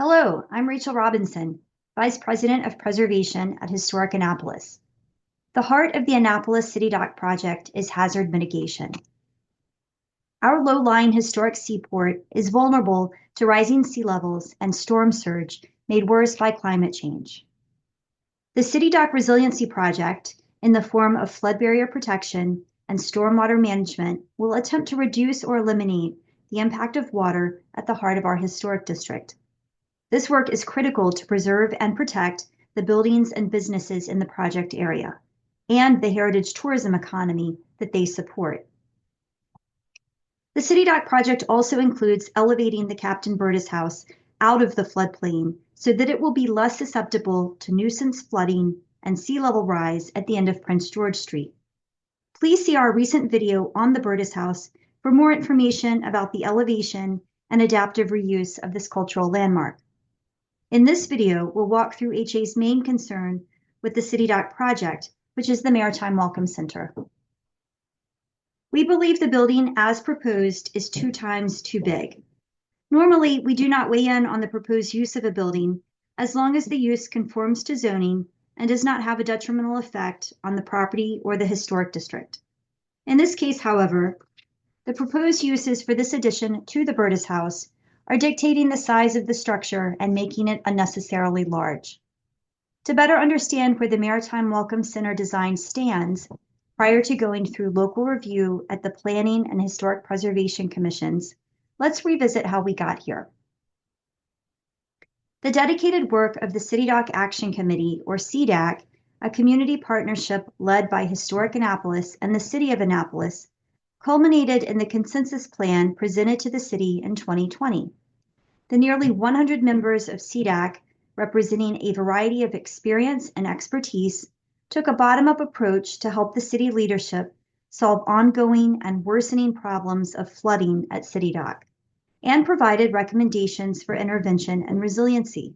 Hello, I'm Rachel Robinson, Vice President of Preservation at Historic Annapolis. The heart of the Annapolis City Dock project is hazard mitigation. Our low-lying historic seaport is vulnerable to rising sea levels and storm surge made worse by climate change. The City Dock Resiliency Project, in the form of flood barrier protection and stormwater management, will attempt to reduce or eliminate the impact of water at the heart of our historic district. This work is critical to preserve and protect the buildings and businesses in the project area and the heritage tourism economy that they support. The City Dock project also includes elevating the Captain Burtis House out of the floodplain so that it will be less susceptible to nuisance flooding and sea level rise at the end of Prince George Street. Please see our recent video on the Burtis House for more information about the elevation and adaptive reuse of this cultural landmark. In this video, we'll walk through HA's main concern with the City Dock project, which is the Maritime Welcome Center. We believe the building as proposed is 2 times too big. Normally, we do not weigh in on the proposed use of a building as long as the use conforms to zoning and does not have a detrimental effect on the property or the historic district. In this case, however, the proposed uses for this addition to the Burtis House are dictating the size of the structure and making it unnecessarily large. To better understand where the Maritime Welcome Center design stands prior to going through local review at the Planning and Historic Preservation Commissions, let's revisit how we got here. The dedicated work of the City Dock Action Committee, or CDAC, a community partnership led by Historic Annapolis and the City of Annapolis, culminated in the consensus plan presented to the city in 2020. The nearly 100 members of CDAC, representing a variety of experience and expertise, took a bottom-up approach to help the city leadership solve ongoing and worsening problems of flooding at City Dock, and provided recommendations for intervention and resiliency.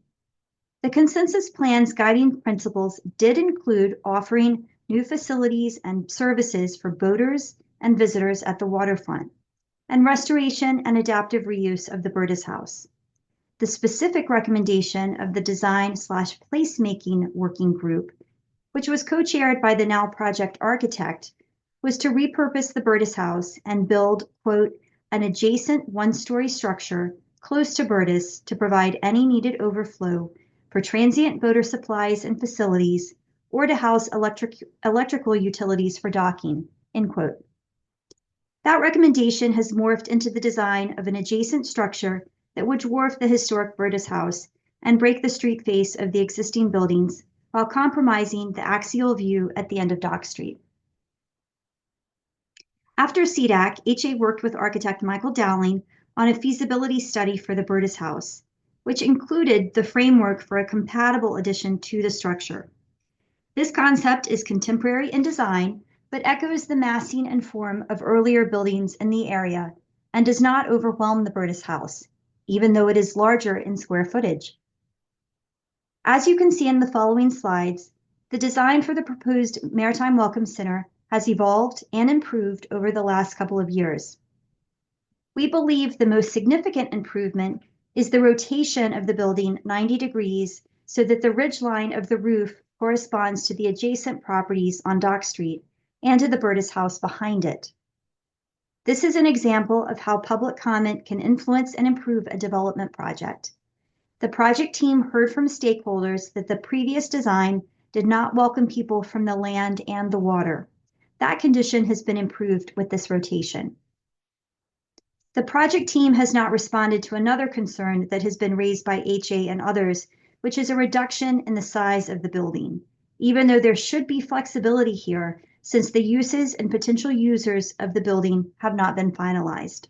The consensus plan's guiding principles did include offering new facilities and services for boaters and visitors at the waterfront, and restoration and adaptive reuse of the Burtis House. The specific recommendation of the Design/Placemaking Working Group, which was co-chaired by the now project architect, was to repurpose the Burtis House and build, quote, an adjacent one-story structure close to Burtis to provide any needed overflow for transient boater supplies and facilities, or to house electrical utilities for docking, end quote. That recommendation has morphed into the design of an adjacent structure that would dwarf the historic Burtis House and break the street face of the existing buildings while compromising the axial view at the end of Dock Street. After CDAC, HA worked with architect Michael Dowling on a feasibility study for the Burtis House, which included the framework for a compatible addition to the structure. This concept is contemporary in design, but echoes the massing and form of earlier buildings in the area and does not overwhelm the Burtis House, even though it is larger in square footage. As you can see in the following slides, the design for the proposed Maritime Welcome Center has evolved and improved over the last couple of years. We believe the most significant improvement is the rotation of the building 90 degrees so that the ridgeline of the roof corresponds to the adjacent properties on Dock Street and to the Burtis House behind it. This is an example of how public comment can influence and improve a development project. The project team heard from stakeholders that the previous design did not welcome people from the land and the water. That condition has been improved with this rotation. The project team has not responded to another concern that has been raised by HA and others, which is a reduction in the size of the building, even though there should be flexibility here since the uses and potential users of the building have not been finalized.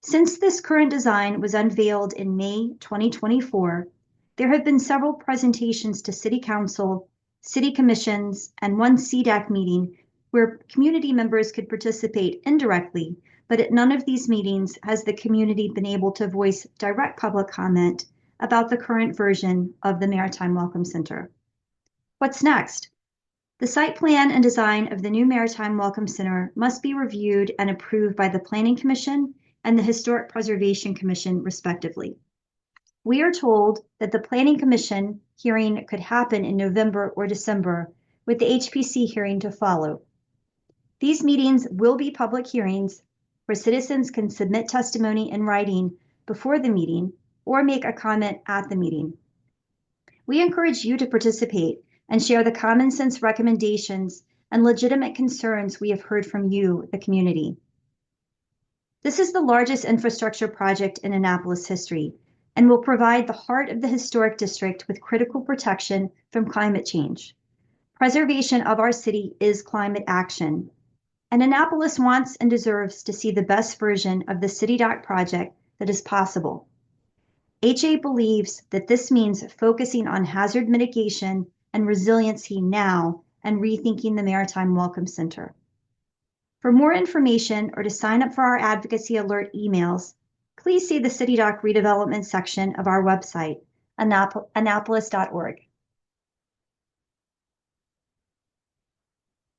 Since this current design was unveiled in May 2024, there have been several presentations to City Council, City Commissions, and one CDAC meeting where community members could participate indirectly, but at none of these meetings has the community been able to voice direct public comment about the current version of the Maritime Welcome Center. What's next? The site plan and design of the new Maritime Welcome Center must be reviewed and approved by the Planning Commission and the Historic Preservation Commission, respectively. We are told that the Planning Commission hearing could happen in November or December, with the HPC hearing to follow. These meetings will be public hearings where citizens can submit testimony in writing before the meeting or make a comment at the meeting. We encourage you to participate and share the common sense recommendations and legitimate concerns we have heard from you, the community. This is the largest infrastructure project in Annapolis history and will provide the heart of the historic district with critical protection from climate change. Preservation of our city is climate action, and Annapolis wants and deserves to see the best version of the City Dock project that is possible. HA believes that this means focusing on hazard mitigation and resiliency now and rethinking the Maritime Welcome Center. For more information or to sign up for our advocacy alert emails, please see the City Dock redevelopment section of our website, annapolis.org.